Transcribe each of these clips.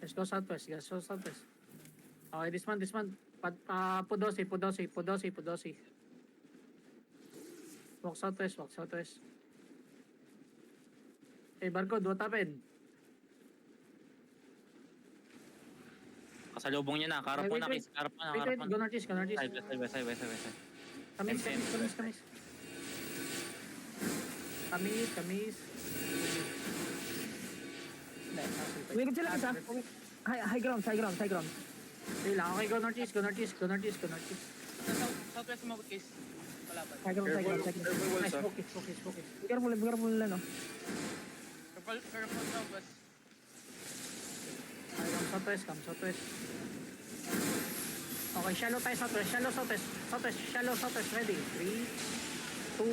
Let's go southwest. Let's go southwest. Okay, this one. Pudosi. Walk southwest. Hey, Barcode, what happened? Kasalubong niya na. Karap mo na, Kiss. Karap mo na. Wait. Go northeast. Side. Kamis. Umikot sila isa. High ground. Okay lang. Okay, go northeast. Southwest mo, Kiss. Palaban. High ground. Nice, focus. Be careful nila, no? Careful southwest. Okay, come southwest. Okay, shallow tayo southwest. Ready? 3, 2,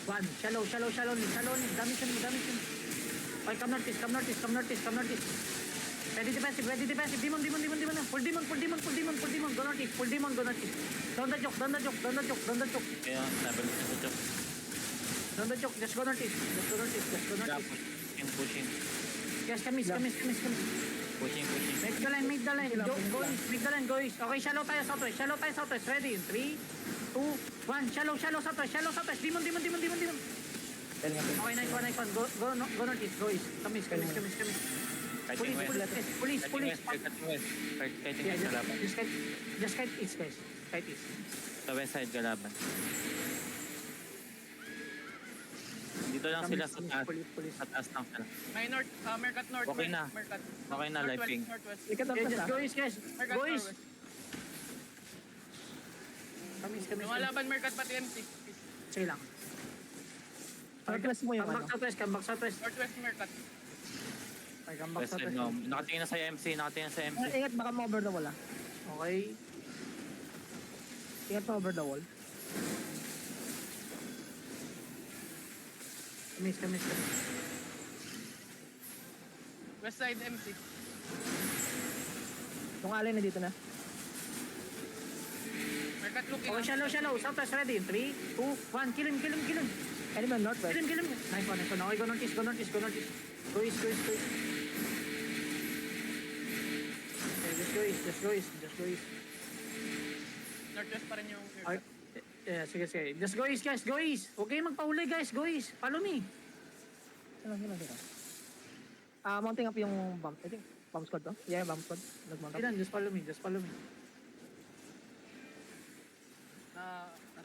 1. Shallow. Dami siya. Okay, come northeast. Ready defensive. Demon. Full demon. Go northeast. Down the choke. Kaya, level na sa chok. Down the choke. Just go northeast. Pushing. Yes, kamis. Pushing. Make the line. Go east. Okay, shallow tayo southwest. Ready? 3, 2, 1. Shallow southwest. Demon. Okay, nice one. Go northeast. Go east. Kamis. Kiting Police. Kiting Yeah, west kalaban. just kite east, guys. Kite east. Sa west side kalaban. Dito lang sila sa taas. Police. Sa taas lang sila. May north, Mercat North. Okay na. Mercat. Okay na, live ping. Northwest. Ikat ang Yeah, just isa. go east, guys. Mercat Go east. Northwest. Kamis. Lumalaban Mercat pati MC. Sige lang. Northwest mo yung Come ano. back southwest. Northwest Mercat. Okay, come back West side southwest. no. Nakatingin na sa MC. Ingat baka ma-over the wall, ah. Okay. Ingat ma-over the wall. Kamis. West side MC. Yung alay na dito na. Mercat looking. Okay, shallow. Southwest ready. 3, 2, 1. Kill him. Enemy on northwest. Kill him. Nice one. Okay, go northeast. Go east. Okay, just go east. Northwest pa rin yung Okay. Mercat. Yeah, sige. Just go east, guys. Go east. Okay, magpahuli, guys. Go east. Follow me. Sino. Mounting up yung bomb. I think, bomb squad to? Yeah, bomb squad. Nag-mount up. Just follow me.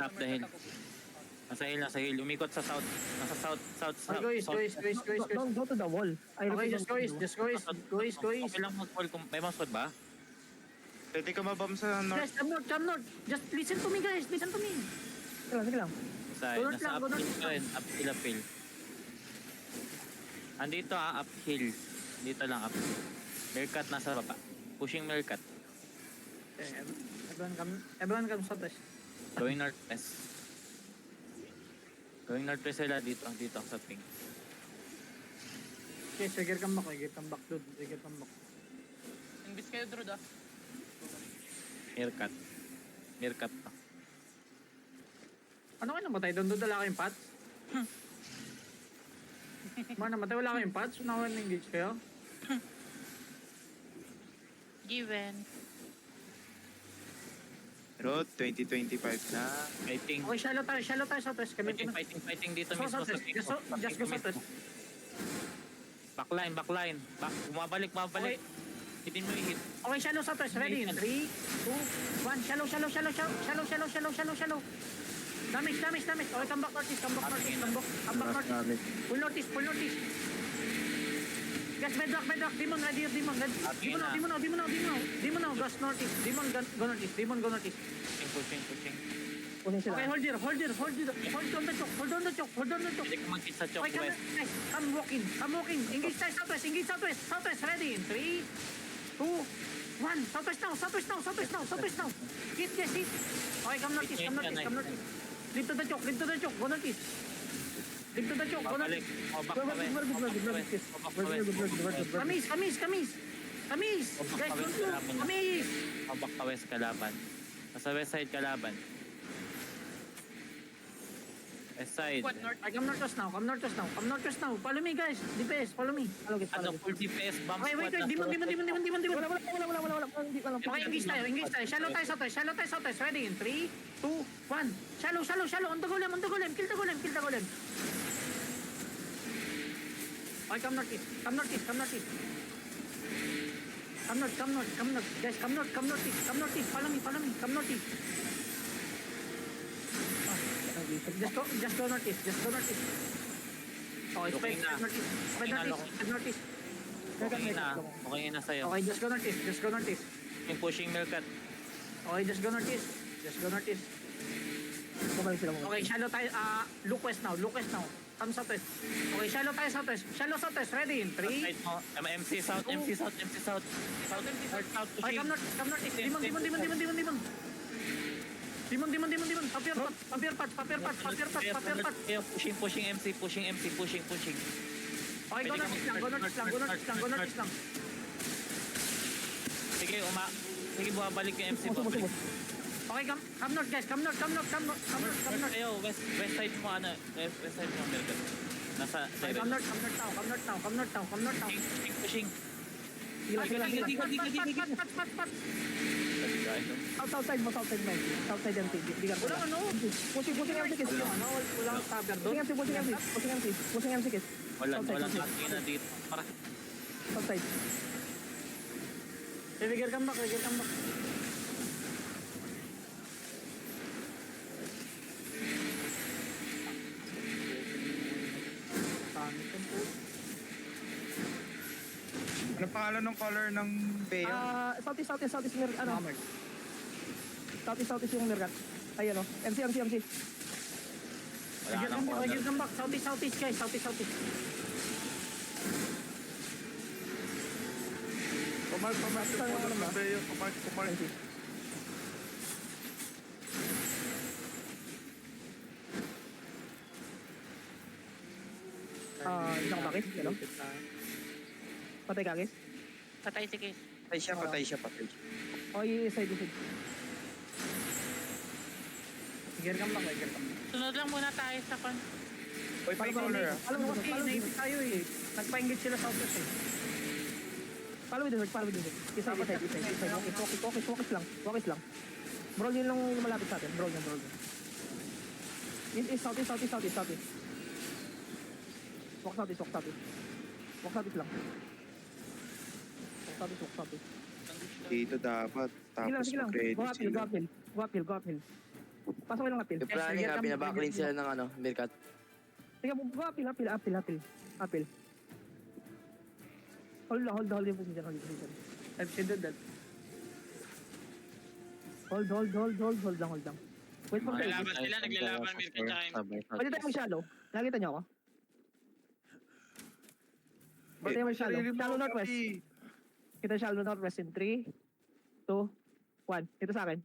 Up the hill. Nasa hill. Umikot sa south. Nasa south. Okay, go east. Don't go to the wall. Okay, just go east. Go east. Okay lang mag-call kung may mouse pad ba? Pwede ka mabam sa north. Guys, come north. Just listen to me, guys. Sige lang. Side. Go north Nasa lang, go uphill north pa rin. Uphill. Andito uphill. Dito lang up. Mercat nasa baba. Pushing Mercat. Okay, everyone come southwest. Going northwest sila dito sa ping. Okay, so gear come back, dude. Invis kayo, Drud, ah. Mercat to. Ano kayo namatay? Doon dala kayong pots? Namatay, wala kayong pots? Nawan engage kayo? Given. Road, 2025 na. Fighting. Okay, shallow tayo southwest. Fighting dito So, mismo sa southwest. ping. Just go southwest. Backline. Bumabalik. Okay. Hitin mo yung hit. Okay, shallow southwest. Ready? 3, 2, 1. Shallow. Damage. Okay, come back northeast. Full northeast. Guys, bedrock. Demon, ready. Demon now. Gas northeast. Demon, go northeast. Pushing. Punin sila. Okay, hold here. Hold on the choke. Pwede ka mag-hit sa chok Okay, west. guys, come walking. Engage tayo southwest. Ready? 3, 2, 1. Southwest now. Hit. Okay, come northeast. Lead to the choke. Go northeast. Babalik. O back pa west. Kamis. Guys, Kamis. O back pa west kalaban. Nasa west side kalaban. West side. Squad north. I come northwest now, come northwest now, come northwest now. Follow me guys, DPS, follow me. Follow guys, Ano, follow guys. full DPS, bomb Okay, wait, squad. wait, demon. Wala. Hindi ko alam. Okay, engage tayo. Shallow tayo, southwest. Ready in 3, 2, 1. Shallow. On the golem. Kill the golem. Okay, come northeast. Come north. Guys, come northeast. Follow me. Come northeast. Just go northeast. Okay, Looking na. spread northeast. Okay na sa'yo. Okay, just go northeast. Yung pushing Mercat. Okay, just go northeast. Bumalik sila mo. Okay, shallow tayo. Look west now. Come southwest. Okay, shallow tayo southwest. Shallow southwest. Ready in 3. Side mo. MC South. South, Okay, pushing. come north. Demon. Papier patch. Pushing MC. Okay, go northeast lang. Sige, bumabalik yung MC. Subok. Okay, come north guys. Come north. Ayo, west side mo, west side mo, Mercat. Nasa Okay, level. come north now. Pushing. Patch. Southside mo. Southside MC. Di ka Wala ano? Pushing MC kiss. Walang cover doon. Pushing MC kiss. Walang Southside. ating na dito. Para Southside. Rigger, come back. Ano pangalan ng color ng Beo? Southeast ano? Southeast yung Mercat. Ayan o. MC. wala ka ng corner. Rigger, come back. Southeast guys. Southeast. MC. Isang bakit? Ano? Patay ka, guys? Patay si Case. Patay siya. Okay, side. Rigger, come back. Sunod lang muna tayo sa kon. Uy, may color ah. Alam mo kasi, naipit tayo eh. Nagpa-engage sila southwest eh. Follow with the work. Isa. Walkies lang. Brawl yun lang yung malapit sa atin. Brawl yun. Is southeast. Walk southeast lang. Walk southeast. Dito dapat. Tapos Sige lang. mag-ready sila. Go uphill. Pasok ko lang uphill. Yung planning nga, binabackling sila ng ano, Mercat. Sige, go uphill. Hold yung position. I've said that. Hold lang. Wait for me. Naglalaban sila, naglalaban Mercat tsaka MC. Pwede tayo mag-shallow. Nakita niyo ako? Pwede tayo mag-shallow. Shallow northwest. Kita shallow northwest in 3, 2, 1. Ito sa akin.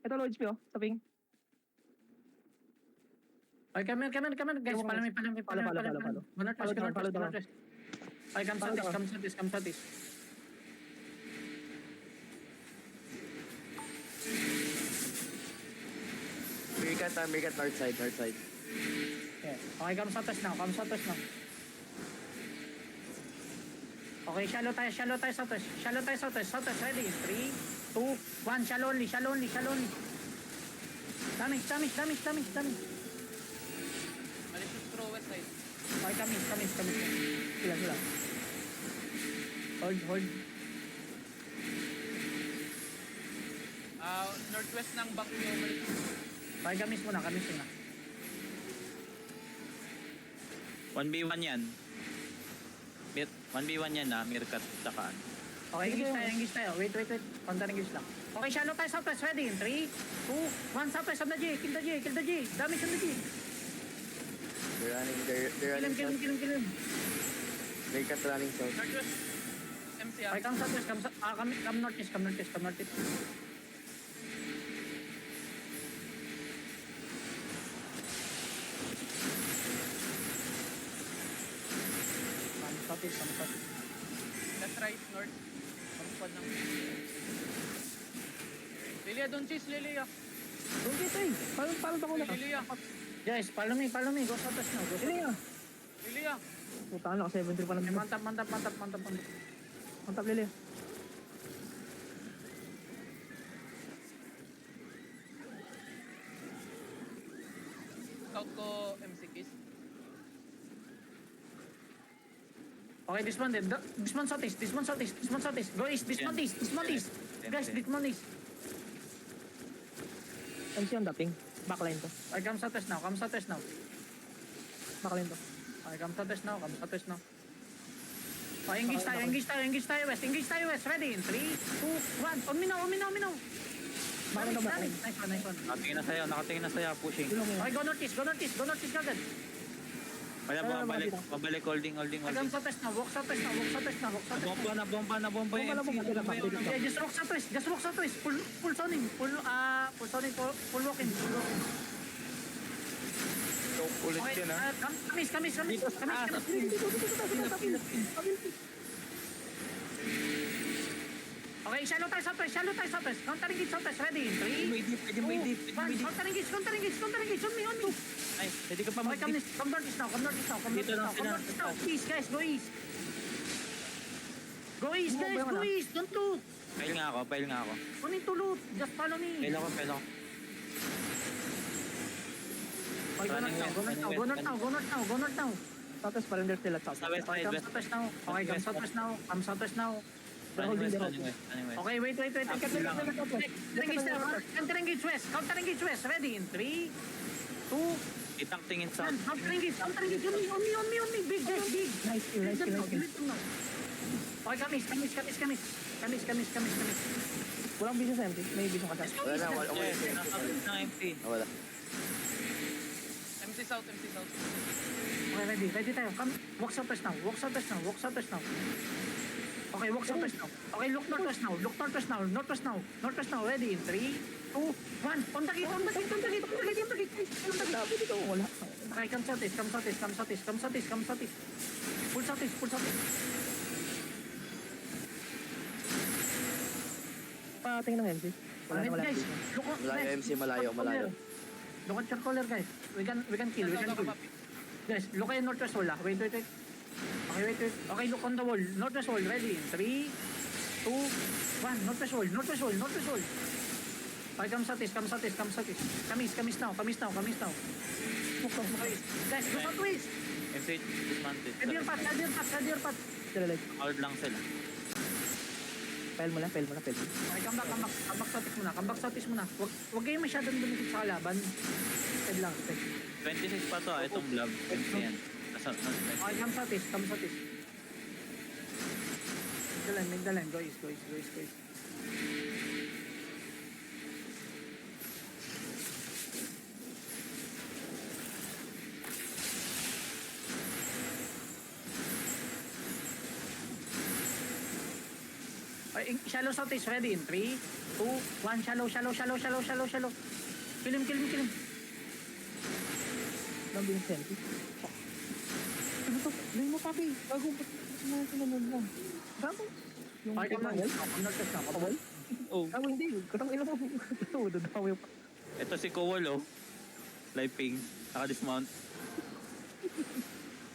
Ito low HP sa ping. Okay, come here, guys. Follow me. Follow. Go northwest. Okay, come southeast. Mercat north side. Yeah. Okay, come southwest now. Okay, shallow tayo southwest. Ready? 3, 2, 1. Shallow only. Damage. Malis yung throw west side. Okay, kami. Sila. Hold. Northwest ng back yung malis. Okay, kami muna. 1v1 yan. 1v1 yan na, Mercat tsaka ano. Okay, engage tayo. Wait. Counter engage lang. Okay, shallow tayo southwest. Ready? 3, 2, 1. Southwest on the J. Kill the J. Damage on the J. They're running south. Kill him. Mercat running south. Northwest MC Okay, come southwest. Come northeast. Southeast. left right north. Ang squad ng Lilia, don't chase Lilia. Okay, tay. Paano ako na? Lilia. Guys, follow me. Go southwest now. Go Sino southwest. yan? Lilia. Puta ka na, 73 pa lang. Okay, mantap. Mantap, Lili. Scout ko MC Kiss. Okay, dismount southeast. Go east, dismount east. Guys, dismount east. MC ang dating. Backline to. Okay, come southwest now. Backline to. Okay, come southwest now. Okay, engage tayo west. Ready in 3, 2, 1. On me now. Backline to, backline. Nice one. Nakatingin na sa'yo, pushing. Ilong yun. Okay, go northeast kagad. Kaya mabalik, holding. Okay, come southwest now. Walk southwest now. Nabomba yung MC. Yeah, just walk southwest. Full zoning. Full walking. So, ulit Okay, yun ha. kamis. Okay, shallow tayo southwest. Countering gate southwest. Ready in 3, 2, 1. Countering gate. On me. Ay, hindi ka pa Okay, come northeast now. Dito lang sila. East, guys, go east. Go east. Don't loot. Fail nga ako. Don't need to loot. Just follow me. Fail ako. Okay, go north now. Southwest pa rin there still at south. Sa west Okay, side, come southwest now. Come southwest now. Running west. Okay, wait. Countering gate west. Ready in 3, 2, Itang tingin sa... Countering gate. On me. Big, guys, big. Nice kill. Okay, kamis. Walang vision sa empty. May vision ka sa. Wala na, wala. Yes, nasa ng MP. Wala. MC South. Okay, ready tayo. Come, walk southwest now. Okay, walk southwest now. Okay, look northwest now. Ready in 3, 2, 1. On the gate. Sabi dito, wala. Okay, come southeast. Full southeast. Patingin ng MC. Wala na, wala. Guys, look on, Malayo, guys, MC, malayo. Look at your color, guys. We can kill. Guys, look at your northwest wall. Wait. Okay, wait. Okay, look on the wall. Northwest wall. Ready? 3, 2, 1. Northwest wall. Okay, come southeast. Kamis now. Okay. Guys, look at west. MC, dismounted. Ready your path. Sila like. Hold lang sila. Fail mo na. Okay, come back southeast muna. Huwag kayong masyadong dumikit sa kalaban. Step lang. 26 pa to, itong blob. MC yan. Okay, come southeast. Make the line. Go east. Okay, shallow southeast. Ready in 3, 2, 1. Shallow. Kill him. Walang vision sa empty. Ano to? Lay mo, papi. Bago mo sinunod mo. Bago? Yung Okay, come wall? northwest now. Wall? Oh, Hindi. Katang ilo mo. Doon pa yung... ito si Kowal, oh. Live ping. Naka-dismount.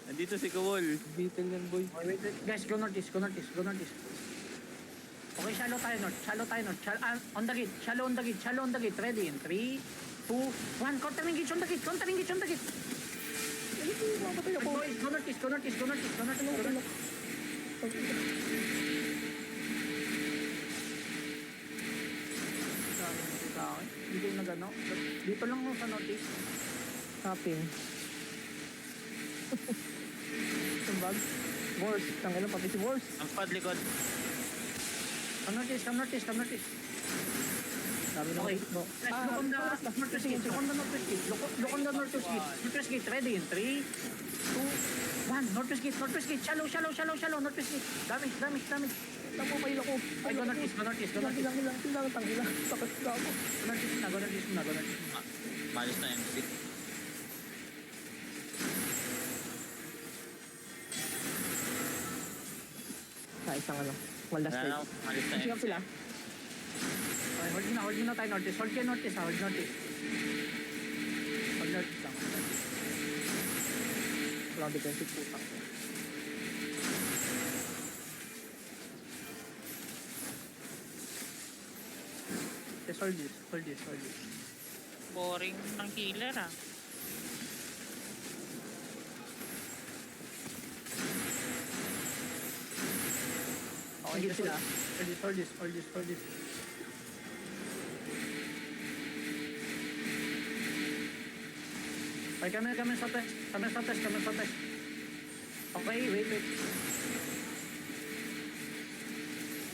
Nandito si Kowal. Beetle yan, boy. Okay, wait. Guys, go northeast. Okay, shallow tayo north. On the gate. Shallow on the gate. Ready in 3, 2, 1. Countering gate on the gate. Boys, go northeast. Hindi na gano. Dito lang mo sa northeast. Tapping. Sumbag. Wars. Tanggalong pati si Wars. Ang pad likod. Come northeast. Sabi na Okay. no. Guys, look on the northwest gate. Look on the northwest gate. Northwest gate. Ready in 3, 2, 1. Northwest gate. Shallow. Northwest gate. Damage. Tapo pa ilo ko. Okay, go northeast. Ilang. Sakit ka ako. Go northeast muna. Malis na MC. Sa isang ano. Wala Wala na, stage. malis na Siyam MC. sila. Okay, hold mo na tayo northeast. Hold kayo northeast. Pag northeast lang. Walang defensive putang. Just hold this, hold this, hold this. Boring ng killer ah. Okay, Engage just sila. hold this, hold this, hold this, hold this. Okay, kami sa test. Kami sa test. Okay, wait.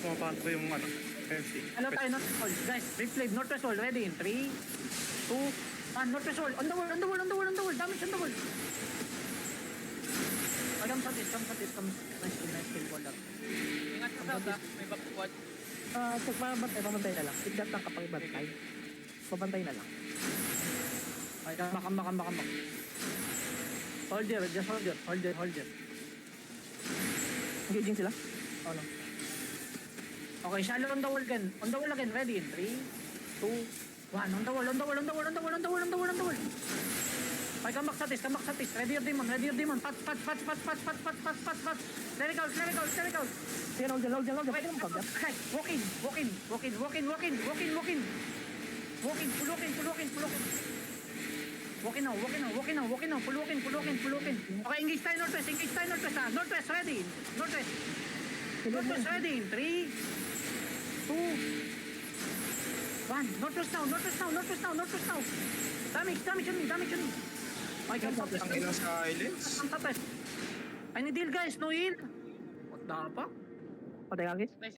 Pumapasok ko yung ano, MC. Ano tayo, northwest hold. Guys, replay, northwest hold. Ready in 3, 2, 1. Northwest hold. On the wall. Damage on the wall. Okay, come sa test. Nice kill, hold up. Ingat sa south ah. May back squad. Check pabantay na lang. Tigdat lang kapag bantay. Pabantay na lang. Okay, come back. Hold there, just hold there. Engaging sila. Oh no. Okay, shallow on the wall again. Ready in 3, 2, 1. On the wall. Okay, come back sa test. Ready your demon. Pat. Let it out. Sige, hold dyan. Pwede mo pag guys, walk in. Walk in now. Pulukin. Okay, engage tayo northwest ah. Northwest, ready. Northwest ready in 3, 2, 1. Northwest now. Damage on me. Okay, come sa test. Ang ilang silence. I need heal guys, no heal. What the fuck? Patay ka, guys. Nice